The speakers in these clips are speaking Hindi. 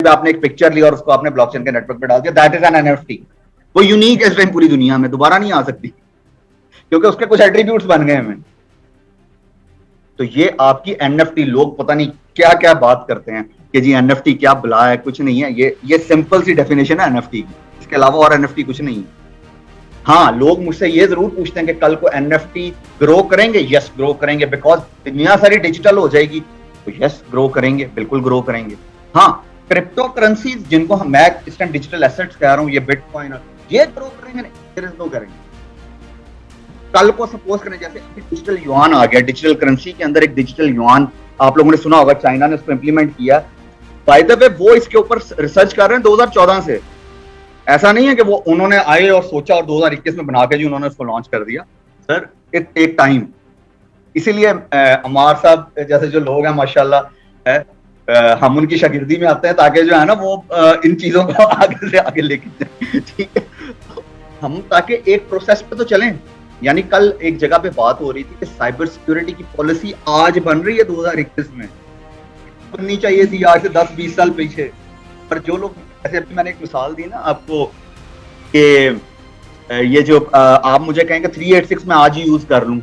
पे आपने एक पिक्चर लिया और उसको आपने ब्लॉकचेन के नेटवर्क पे डाल दिया, दैट इज एन एनएफटी। वो यूनिक है इस टाइम पूरी दुनिया में, दोबारा नहीं आ सकती क्योंकि उसके कुछ एट्रीब्यूट्स बन गए हैं। तो ये आपकी एनएफटी, लोग पता नहीं क्या क्या बात करते हैं कि जी एनएफटी क्या बुला है, कुछ नहीं है। ये सिंपल सी डेफिनेशन है एनएफटी की, इसके अलावा और एनएफटी कुछ नहीं है। हाँ, लोग मुझसे ये जरूर पूछते हैं कि कल को एनएफटी ग्रो करेंगे। यस, ग्रो करेंगे, बिकॉज दुनिया सारी डिजिटल हो जाएगी। तो यस, ग्रो करेंगे, बिल्कुल ग्रो करेंगे। हाँ, क्रिप्टो करेंसीज जिनको मैं इस टाइम डिजिटल एसेट्स कह रहा हूँ, ये बिटकॉइन, ये ग्रो करेंगे नहीं, ग्रो करेंगे। कल को सपोज करें जैसे डिजिटल युआन आ गया, डिजिटल करेंसी के अंदर एक डिजिटल युआन आप लोगों ने सुना होगा, चाइना ने उसको इंप्लीमेंट किया। बाय द वे वो इसके ऊपर रिसर्च कर रहे हैं 2014 से। ऐसा नहीं है कि वो उन्होंने आए और सोचा और 2021 में बना के जी उन्होंने उसको लॉन्च कर दिया। Sir it take time. इसीलिए अमार साहब जैसे जो लोग हैं माशाल्लाह है, हम उनकी शागिर्दी में आते हैं ताकि जो है ना वो इन चीजों को आगे से आगे लेके जाए। ठीक है, तो हम ताकि एक प्रोसेस पे तो चलें। यानी कल एक जगह पे बात हो रही थी कि साइबर सिक्योरिटी की पॉलिसी आज बन रही है 2021 में, बननी चाहिए थी आज से 10-20 साल पीछे। पर जो लोग, ऐसे अभी मैंने एक मिसाल दी ना आपको कि ये जो आप मुझे कहेंगे 386 में आज ही यूज कर लूं,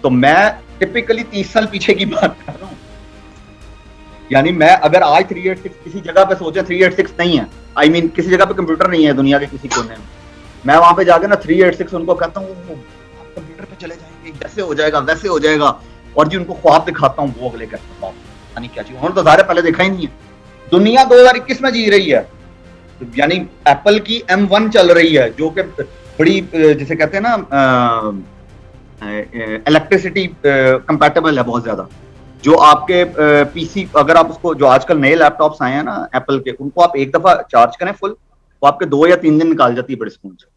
तो मैं टिपिकली 30 साल पीछे की बात कर रहा हूं। यानी मैं अगर आज 386 किसी जगह पे सोचे 386 नहीं है, आई मीन किसी जगह पे कंप्यूटर नहीं है दुनिया के किसी कोने में, मैं वहां पे जाकर ना 386 उनको कहता हूँ कंप्यूटर पे चले जाएंगे, जैसे हो जाएगा वैसे हो जाएगा, और जी उनको ख्वाब दिखाता हूँ, वो अगले कहते हैं यानी क्या चीज, उन्होंने तो ज़ाहिर पहले देखा ही नहीं है। दुनिया 2021 में जी रही है, यानी एप्पल की M1 चल रही है जो कि बड़ी जिसे कहते हैं ना इलेक्ट्रिसिटी कंपैटिबल है बहुत ज्यादा। जो आपके पीसी, अगर आप उसको, जो आजकल नए लैपटॉप्स आए हैं ना एप्पल के, उनको आप एक दफा चार्ज करें फुल, वो आपके 2 या 3 दिन निकाल जाती है बड़े सुकून से।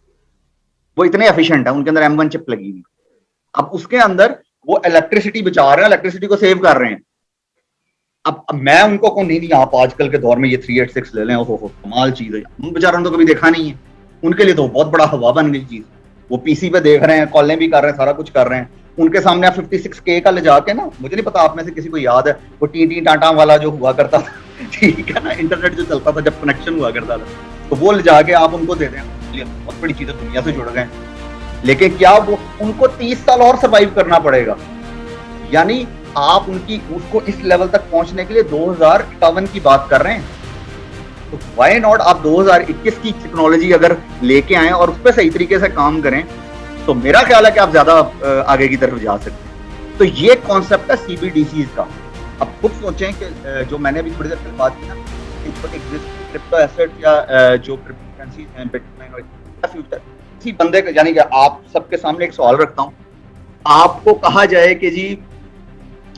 वो इतने एफिशिएंट है, उनके अंदर M1 चिप लगी हुई। अब उसके अंदर वो इलेक्ट्रिसिटी बचा रहे हैं, इलेक्ट्रिसिटी को सेव कर रहे हैं। अब मैं उनको को नहीं आप आजकल के दौर में ये 386 ले लें, ओहो कमाल चीज है, उन बेचारों ने तो कभी देखा नहीं है, उनके लिए तो बहुत बड़ा हवा बन गई चीज। वो पीसी पे देख रहे हैं, कॉलें भी कर रहे हैं, सारा कुछ कर रहे हैं। उनके सामने आप 56K का ले जाके ना, मुझे नहीं पता आप में से किसी को याद है वो टी टाटा वाला जो हुआ करता था, ठीक है ना, इंटरनेट जो चलता था जब कनेक्शन हुआ करता था, तो वो ले जाके आप उनको दे दें, बहुत बड़ी चीज है, दुनिया से जुड़ गए। लेकिन क्या वो उनको 30 साल और सर्वाइव करना पड़ेगा? यानी आप उनकी उसको इस लेवल तक पहुंचने के लिए 2051 की बात कर रहे हैं, तो व्हाई नॉट आप 2021 की टेक्नोलॉजी अगर लेके आए और उस पर सही तरीके से काम करें, तो मेरा ख्याल है कि आप ज्यादा आगे की तरफ जा सकते हैं। तो ये कॉन्सेप्ट है CBDCs का। अब खुद सोचें कि जो मैंने अभी थोड़ी देर पहले बात की ना, क्रिप्टो एसेट या जो क्रिप्टो करेंसी हैं, बिटकॉइन और फ्यूचर, किसी बंदे का, यानी कि आप सबके सामने एक सवाल रखता हूं, आपको कहा जाए कि जी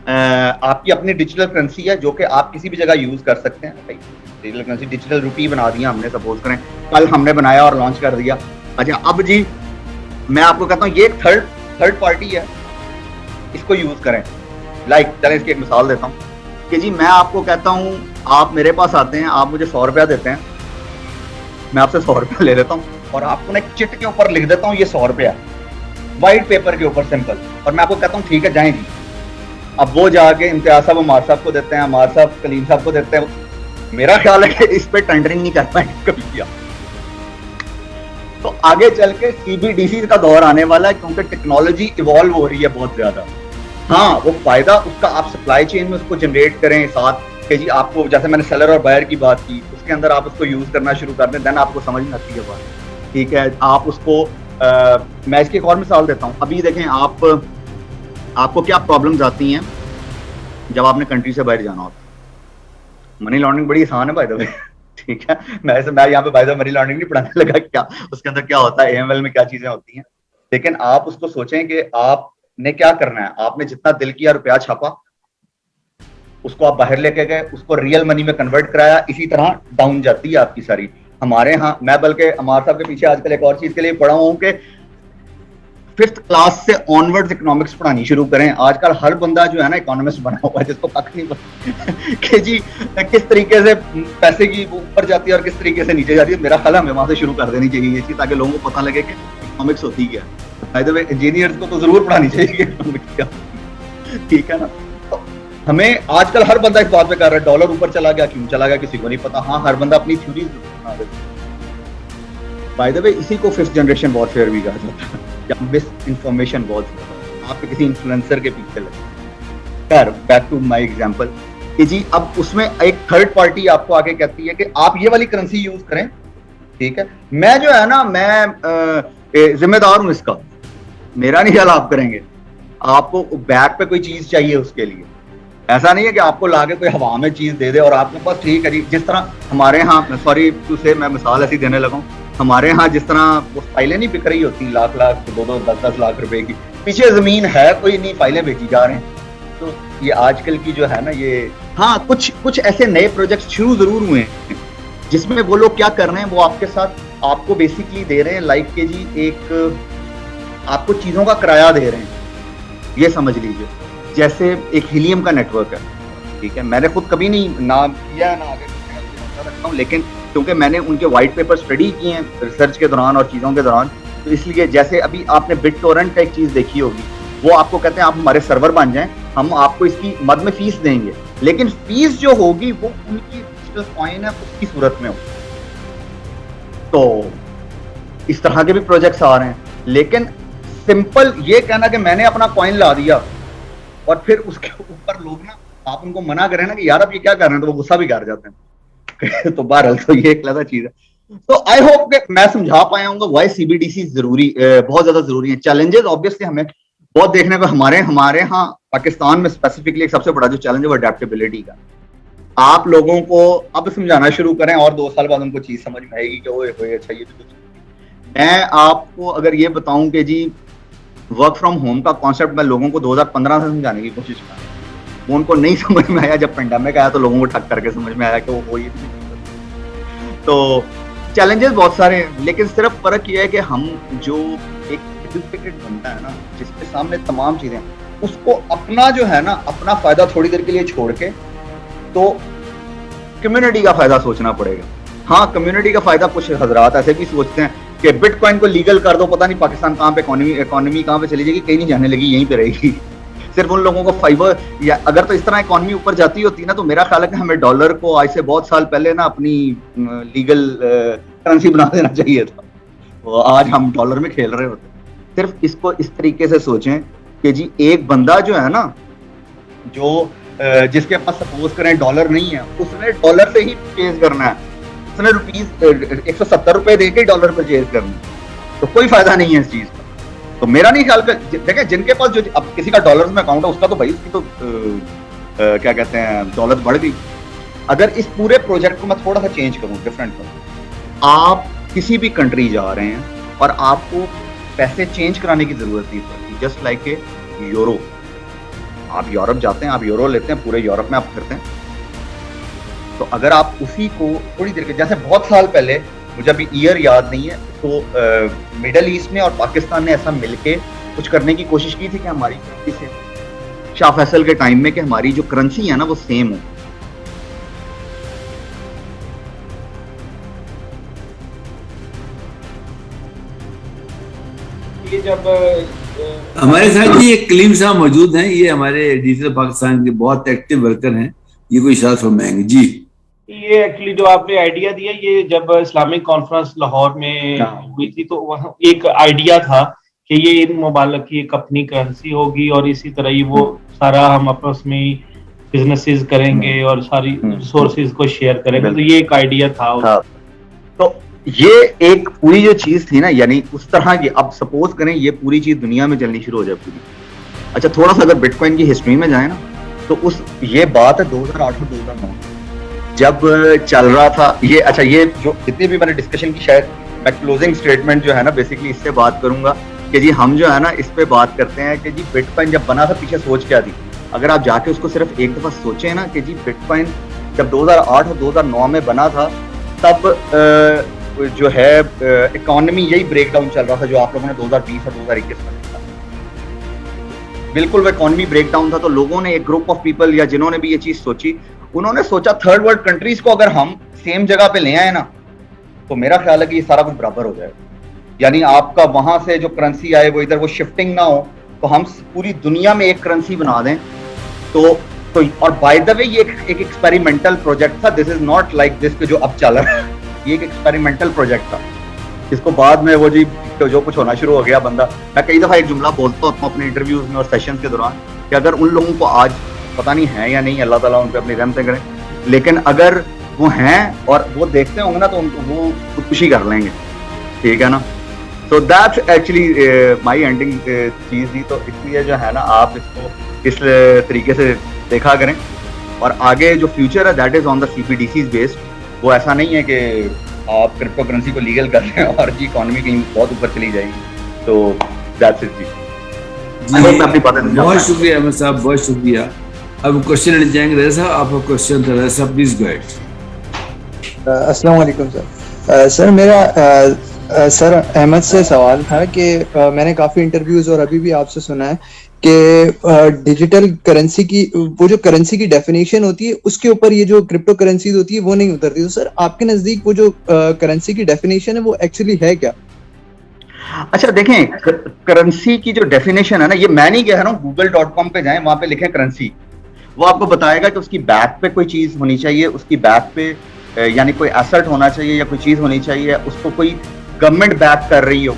आपकी अपनी डिजिटल करेंसी है जो कि आप किसी भी जगह यूज कर सकते हैं, डिजिटल करेंसी, डिजिटल रुपी बना दिया हमने, सपोज करें कल हमने बनाया और लॉन्च कर दिया। अच्छा, अब जी मैं आपको कहता हूँ ये एक थर्ड पार्टी है, इसको यूज करें। लाइक चलें इसकी एक मिसाल देता हूँ कि जी मैं आपको कहता हूँ, आप मेरे पास आते हैं, आप मुझे 100 रुपया देते हैं, मैं आपसे 100 रुपया ले लेता हूँ और आपको एक चिट के ऊपर लिख देता हूँ ये 100 रुपया, व्हाइट पेपर के ऊपर सिंपल, और मैं आपको कहता हूँ ठीक है जाएं जी। अब वो जाके इम्तियाज साहब अमार साहब को देते हैं, अमार साहब कलीम साहब को देते हैं। मेरा ख्याल है कि इस पे टेंडरिंग नहीं कर पाएंगे कभी किया। तो आगे चल के CBDC का दौर आने वाला है, क्योंकि टेक्नोलॉजी इवॉल्व हो रही है बहुत ज्यादा। हाँ, वो फायदा उसका आप सप्लाई चेन में उसको जनरेट करें साथ कि जी आपको, जैसे मैंने सेलर और बायर की बात की, उसके अंदर आप उसको यूज करना शुरू कर दें, देन आपको समझ में आती है बात। ठीक है, आप उसको मैं इसकी एक और मिसाल देता हूँ। अभी देखें आपको क्या प्रॉब्लम्स आती हैं जब आपने कंट्री से बाहर जाना होता है। मनी लॉन्ड्रिंग बड़ी आसान है बाय द वे, ठीक है, मैं यहाँ पे by the way money laundering नहीं पढ़ाने लगा, क्या उसके अंदर क्या होता है, AML में क्या चीजें होती हैं। लेकिन आप उसको सोचें कि आपने क्या करना है, आपने जितना दिल किया रुपया छापा, उसको आप बाहर लेके गए, उसको रियल मनी में कन्वर्ट कराया, इसी तरह डाउन जाती है आपकी सारी। हमारे यहाँ, मैं बल्कि अमार साहब के पीछे आजकल एक और चीज के लिए पढ़ा हूँ कि 5th क्लास से ऑनवर्ड्स इकोनॉमिक्स पढ़ानी शुरू करें। आजकल हर बंदा जो है ना इकोनॉमिस्ट बना हुआ है, जिसको कख नहीं पता कि जी किस तरीके से पैसे की ऊपर जाती है और किस तरीके से नीचे जाती है। मेरा ख्याल हमें वहां से शुरू कर देनी चाहिए ये चीज, ताकि लोगों को पता लगे कि इकोनॉमिक्स होती क्या है। बाय द वे इंजीनियर्स को तो जरूर पढ़ानी चाहिए इकोनॉमिक्स क्या, ठीक है ना। तो हमें आजकल हर बंदा इस बात पे कर रहा है डॉलर ऊपर चला गया, क्यों चला गया किसी को नहीं पता। हाँ, हर बंदा अपनी थ्योरी बना रहा है। बाय द वे, इसी को फिफ्थ जनरेशन वॉरफेयर भी कहा जाता है, या मिस इन्फॉर्मेशन वॉरफेयर। आप किसी इन्फ्लुएंसर के पीछे लगे। खैर, बैक टू माय एग्जांपल कि जी अब उसमें एक थर्ड पार्टी आपको आके कहती है कि आप ये वाली करेंसी यूज करें, ठीक है, मैं जो है ना, मैं जिम्मेदार हूं इसका, मेरा नहीं ख्याल आप करेंगे। आपको बैक पे कोई चीज चाहिए उसके लिए, ऐसा नहीं है कि आपको लाके कोई हवा में चीज दे दे और आपके पास ठीक है जी। जिस तरह हमारे यहाँ, सॉरी टू से मैं मिसाल ऐसी देने लगा हूँ, हमारे यहाँ जिस तरह वो फाइलें नहीं बिक रही होती लाख लाख, 2-2, 10-10 लाख रुपए की, पीछे जमीन है कोई नहीं, फाइलें बेची जा रहे हैं। तो ये आजकल की जो है ना ये, हाँ, कुछ ऐसे नए प्रोजेक्ट शुरू जरूर हुए हैं जिसमें वो लोग क्या कर रहे हैं, वो आपके साथ आपको बेसिकली दे रहे हैं लाइक के जी एक आपको चीजों का किराया दे रहे हैं, ये समझ लीजिए। जैसे एक हीलियम का नेटवर्क है, ठीक है, मैंने खुद कभी नहीं नाम किया ना आगे रखता हूँ, लेकिन क्योंकि मैंने उनके व्हाइट पेपर स्टडी किए हैं रिसर्च के दौरान और चीज़ों के दौरान, तो इसलिए जैसे अभी आपने बिटटोरेंट का एक चीज़ देखी होगी, वो आपको कहते हैं आप हमारे सर्वर बन जाएं, हम आपको इसकी मद में फीस देंगे, लेकिन फीस जो होगी वो उनकी डिजिटल कॉइन है उसकी सूरत में होगी। तो इस तरह के भी प्रोजेक्ट्स आ रहे हैं, लेकिन सिंपल ये कहना कि मैंने अपना कॉइन ला दिया और फिर उसके ऊपर लोग ना, आप उनको मना करें ना कि यार आप ये क्या कर रहे हैं, तो वो गुस्सा भी कर जाते हैं। तो बहरहाल तो ये एक अलग चीज है। तो आई होप कि मैं समझा पाया हूँ व्हाई सीबीडीसी जरूरी, बहुत ज्यादा जरूरी है। चैलेंजेस ऑब्वियसली हमें बहुत देखने को हमारे यहाँ पाकिस्तान में स्पेसिफिकली एक सबसे बड़ा जो चैलेंज है वो अडेप्टेबिलिटी का। आप लोगों को अब समझाना शुरू करें और 2 साल बाद उनको चीज समझ में आएगी कि ओए होए अच्छा ये तो। मैं आपको अगर ये बताऊं कि जी वर्क फ्रॉम होम का कॉन्सेप्ट मैं लोगों को 2015 से समझाने की कोशिश कर रहा हूं, वो उनको नहीं समझ में आया। जब पेंडेमिक आया तो लोगों को ठक करके समझ में आया कि वो ये तो चैलेंजेस बहुत सारे हैं, लेकिन सिर्फ फर्क ये है कि हम जो एक एजुकेटेड बनता है ना, जिसके सामने तमाम चीजें, उसको अपना जो है ना, अपना फायदा थोड़ी देर के लिए छोड़ के तो कम्युनिटी का फायदा सोचना पड़ेगा। हाँ, कम्युनिटी का फायदा कुछ हजरात ऐसे भी सोचते हैं कि बिटकॉइन को लीगल कर दो, पता नहीं पाकिस्तान कहाँ पे इकोनॉमी कहाँ पे चली जाएगी, कहीं नहीं जाने लगी, यहीं पे रहेगी। सिर्फ उन लोगों को फाइबर, या अगर तो इस तरह इकोनॉमी ऊपर जाती होती ना, तो मेरा ख्याल है कि हमें डॉलर को आज से बहुत साल पहले ना अपनी लीगल करेंसी बना देना चाहिए था। तो आज हम डॉलर में खेल रहे होते। सिर्फ इसको इस तरीके से सोचें कि जी एक बंदा जो है ना, जो जिसके पास सपोज करें डॉलर नहीं है, उसने डॉलर से ही परचेज करना है, उसने रुपीज 170 रुपए देके डॉलर परचेज करना है, तो कोई फायदा नहीं है इस चीज का। तो मेरा नहीं ख्याल का, देखें जिनके पास जो अब किसी का डॉलर में अकाउंट है उसका तो भाई उसकी तो क्या कहते हैं दौलत बढ़ गई। अगर इस पूरे प्रोजेक्ट को मैं थोड़ा सा चेंज करूं, डिफरेंट करूं, आप किसी भी कंट्री जा रहे हैं और आपको पैसे चेंज कराने की जरूरत नहीं पड़ती, जस्ट लाइक ए यूरो। आप यूरोप जाते हैं, आप यूरो लेते हैं, पूरे यूरोप में आप फिरते हैं, तो अगर आप उसी को थोड़ी देर के, जैसे बहुत साल पहले, मुझे अभी ईयर याद नहीं है, तो मिडल ईस्ट में और पाकिस्तान ने ऐसा मिलके कुछ करने की कोशिश की थी कि हमारी करेंसी से, शाह फैसल के टाइम में, कि हमारी जो करेंसी है ना वो सेम हो। ये जब हमारे साथ ये कलीम साहब मौजूद हैं, ये हमारे डिजिटल पाकिस्तान के बहुत एक्टिव वर्कर हैं, ये कोई इशारा फरमाएंगे जी। ये एक्चुअली जो आपने आइडिया दिया, ये जब इस्लामिक कॉन्फ्रेंस लाहौर में हुई थी, तो वहाँ एक आइडिया था कि ये इन मुबालक की एक अपनी करेंसी होगी और इसी तरह ही वो सारा हम आपस में बिजनेसेस करेंगे और सारी रिसोर्सेज को शेयर करेंगे, तो ये एक आइडिया था। हाँ, तो ये एक पूरी जो चीज थी ना, यानी उस तरह की, अब सपोज करें ये पूरी चीज दुनिया में चलनी शुरू हो जाए पूरी। अच्छा, थोड़ा सा अगर बिटकॉइन की हिस्ट्री में जाए ना, तो उस ये बात है 2008 और 2009 जब चल रहा था ये। अच्छा, ये जो जितनी भी मैंने डिस्कशन की, शायद मैं क्लोजिंग स्टेटमेंट जो है ना बेसिकली इससे बात करूंगा कि जी हम जो है ना इस पे बात करते हैं कि जी बिटकॉइन जब बना था पीछे सोच क्या थी। अगर आप जाके उसको सिर्फ एक दफा सोचें ना कि जी बिटकॉइन जब 2008 और 2009 में बना था, तब जो है इकोनॉमी यही ब्रेकडाउन चल रहा था जो आप लोगों ने 2020 और 2021 में देखा। बिल्कुल वो इकोनॉमी ब्रेकडाउन था, तो लोगों ने, एक ग्रुप ऑफ पीपल या जिन्होंने भी ये चीज सोची, उन्होंने सोचा थर्ड वर्ल्ड कंट्रीज को अगर हम सेम जगह पे ले आए ना, तो मेरा ख्याल है कि ये सारा कुछ बराबर हो जाएगा। यानी आपका वहां से जो करेंसी आए वो इधर वो शिफ्टिंग ना हो, तो हम पूरी दुनिया में एक करेंसी बना दें, तो तो और बाय द वे ये एक एक्सपेरिमेंटल प्रोजेक्ट था, this is not like this जो अब चल रहा है, ये एक एक्सपेरिमेंटल प्रोजेक्ट था, इसको बाद में वो जी तो जो कुछ होना शुरू हो गया बंदा। मैं कई दफा एक जुमला बोलता हूँ अपने इंटरव्यूज में और सेशंस के दौरान कि अगर उन लोगों को आज पता नहीं है या नहीं, अल्लाह ताला उन पे अपनी रहमतें करें, लेकिन अगर वो हैं और वो देखते होंगे ना तो उनको वो खुदकुशी कर लेंगे, ठीक है ना। So that's actually my ending चीज थी। तो इसलिए जो है ना आप इसको इस तरीके से देखा करें, और आगे जो फ्यूचर है that is on the CBDCs based. वो ऐसा नहीं है कि आप क्रिप्टो करेंसी को लीगल कर रहे हैं और जी इकोनॉमी कहीं बहुत ऊपर चली जाएगी। तो दैट्स इट जी। जी बहुत शुक्रिया अहमद साहब, बहुत शुक्रिया। अब क्वेश्चन लेने जाएंगे। रज़ा साहब आपका क्वेश्चन था, रज़ा साहब प्लीज गो अहेड। अस्सलाम वालेकुम सर। सर मेरा सर अहमद से सवाल था कि मैंने काफ़ी इंटरव्यूज़ और अभी भी आपसे सुना है कि डिजिटल करेंसी की वो जो करेंसी की डेफिनेशन होती है उसके ऊपर ये जो क्रिप्टो करेंसीज होती है वो नहीं उतरती। तो सर आपके नज़दीक वो जो करेंसी की डेफिनेशन है वो एक्चुअली है क्या? अच्छा देखें, करेंसी की जो डेफिनेशन है ना, ये मैं नहीं कह रहा हूँ, google.com पे जाएं, वहां पे लिखें करेंसी, वो आपको बताएगा कि उसकी बैक पे कोई चीज होनी चाहिए, उसकी बैक पे यानी कोई एसेट होना चाहिए या कोई चीज होनी चाहिए, उसको कोई गवर्नमेंट बैक कर रही हो,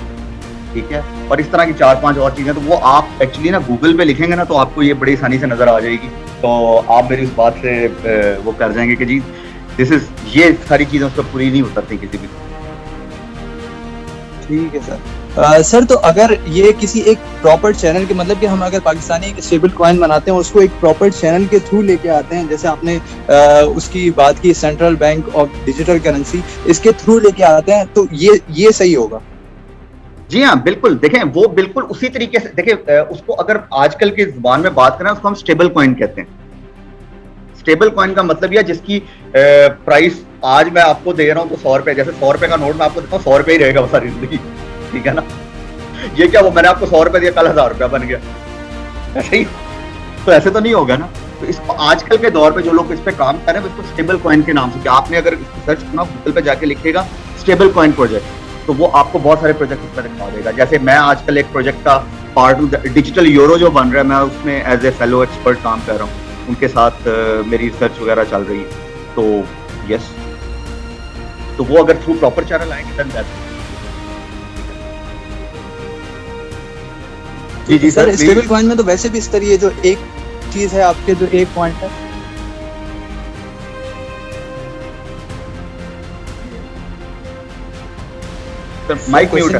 ठीक है, और इस तरह की 4-5 और चीजें। तो वो आप एक्चुअली ना गूगल पे लिखेंगे ना तो आपको ये बड़ी आसानी से नजर आ जाएगी। तो आप मेरी उस बात से वो कर जाएंगे कि जी दिस इज, ये सारी चीजें उस पर पूरी नहीं उतरती किसी भी। ठीक है सर। सर तो अगर ये किसी एक प्रॉपर चैनल के, मतलब कि हम अगर पाकिस्तानी एक स्टेबल कॉइन बनाते हैं और उसको एक प्रॉपर चैनल के थ्रू लेके आते हैं, जैसे आपने उसकी बात की central bank of digital currency, इसके थ्रू लेके आते हैं तो ये सही होगा? जी हाँ बिल्कुल। देखें वो बिल्कुल उसी तरीके से, देखें उसको अगर आजकल की जुबान में बात करें उसको हम स्टेबल कॉइन कहते हैं। स्टेबल कॉइन का मतलब यह जिसकी प्राइस आज मैं आपको दे रहा हूँ तो 100 रुपए, जैसे 100 रुपए का नोट मैं आपको देता हूँ 100 रुपए ही रहेगा सारी जिंदगी, ठीक है ना। ये क्या वो मैंने आपको 100 रुपए दिया कल 1000 रुपया बन गया, ऐसे ही तो ऐसे तो नहीं होगा ना। तो इसको आजकल के दौर पे जो लोग इस पे काम कर रहे हैं इसको स्टेबल कॉइन के नाम से, कि आपने अगर सर्च करना गूगल पे जाके लिखेगा स्टेबल कॉइन प्रोजेक्ट तो वो आपको बहुत सारे प्रोजेक्ट उसमें दिखा देगा। जैसे मैं आजकल एक प्रोजेक्ट का पार्ट हूँ, डिजिटल यूरो जो बन रहा है, मैं उसमें एज ए फेलो एक्सपर्ट काम कर रहा हूँ, उनके साथ मेरी रिसर्च वगैरह चल रही है। तो यस, तो वो अगर थ्रू प्रॉपर चैनल आएंगे देन दैट्स जी सर स्टेबल कॉइन में तो वैसे भी इस तरह ये जो एक चीज है आपके जो एक पॉइंट है, माइक म्यूट है।